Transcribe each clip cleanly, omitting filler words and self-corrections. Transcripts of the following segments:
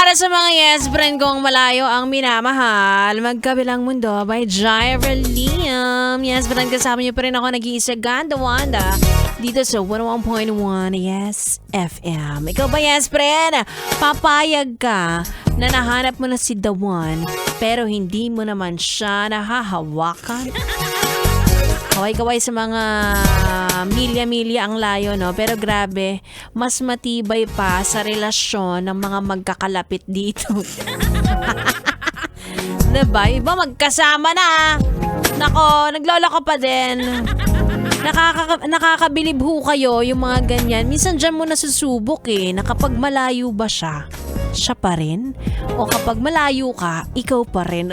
para sa mga yes friend kong malayo ang minamahal, Magkabilang Mundo by Jaira Liam. Yes friend, kasama niyo pa rin ako, nag-iisa Ganda Wanda dito sa 101.1 Yes FM. Ikaw ba yes friend? Papayag ka na nahanap mo na si The One pero hindi mo naman siya nahahawakan? Kaway-kaway sa mga milya-milya ang layo, no? Pero grabe, mas matibay pa sa relasyon ng mga magkakalapit dito. Diba? Iba magkasama na. Nako, nagloloko pa din. Nakakabilib ho kayo yung mga ganyan. Minsan dyan mo nasusubok na kapag malayo ba siya, siya pa rin? O kapag malayo ka, ikaw pa rin?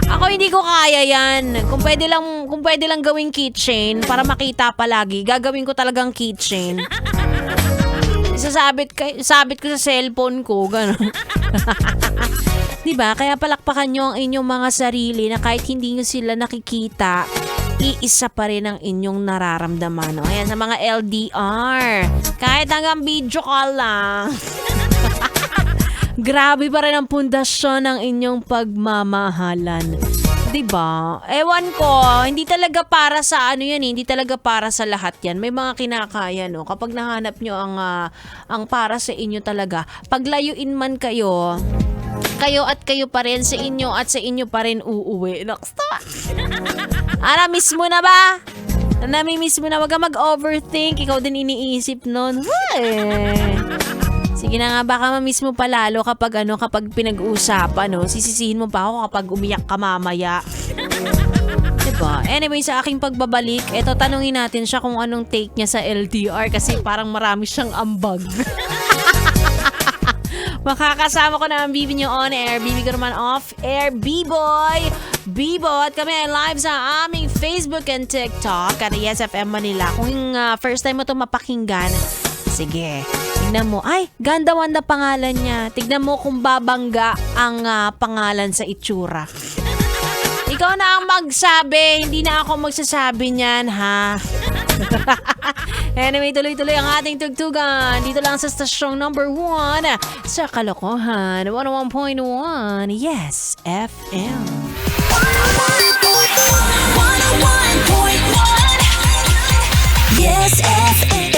Ako hindi ko kaya yan. Kung pwede lang gawing keychain para makita palagi, gagawin ko talagang keychain. Sabit ko sa cellphone ko, gano'n. Diba? Kaya palakpakan nyo ang inyong mga sarili na kahit hindi nyo sila nakikita, iisa pa rin ang inyong nararamdaman. No? Ayan, sa mga LDR. Kahit hanggang video call lang. Grabe pa rin ang pundasyon ng inyong pagmamahalan. Diba? Ewan ko, hindi talaga para sa ano yan, hindi talaga para sa lahat yan. May mga kinakaya, no? Kapag nahanap nyo ang para sa inyo talaga, paglayuin man kayo at kayo pa rin sa inyo at sa inyo pa rin uuwi. Naksta! Miss mo na ba? Nami-miss mo na, wag ka mag-overthink. Ikaw din iniisip nun. Sige na nga, baka ma-miss mo palalo kapag pinag-uusapan, no? Sisisihin mo pa ako kapag umiyak ka mamaya. Diba? Anyway, sa aking pagbabalik, eto, tanungin natin siya kung anong take niya sa LDR kasi parang marami siyang ambag. Makakasama ko na ang Bibi niyo on air, Bibi ko naman off air, B-Boy, Bibo, at kami ay live sa aming Facebook and TikTok at YesFM Manila. Kung first time mo ito mapakinggan, sige, tignan mo. Ay, Ganda Wanda pangalan niya. Tignan mo kung babangga ang pangalan sa itsura. Ikaw na ang magsabi. Hindi na ako magsasabi niyan, ha? Anyway, tuloy-tuloy ang ating tugtugan. Dito lang sa stasyong number 1 sa Kalokohan. 101.1 Yes FM. 101.1 Yes FM.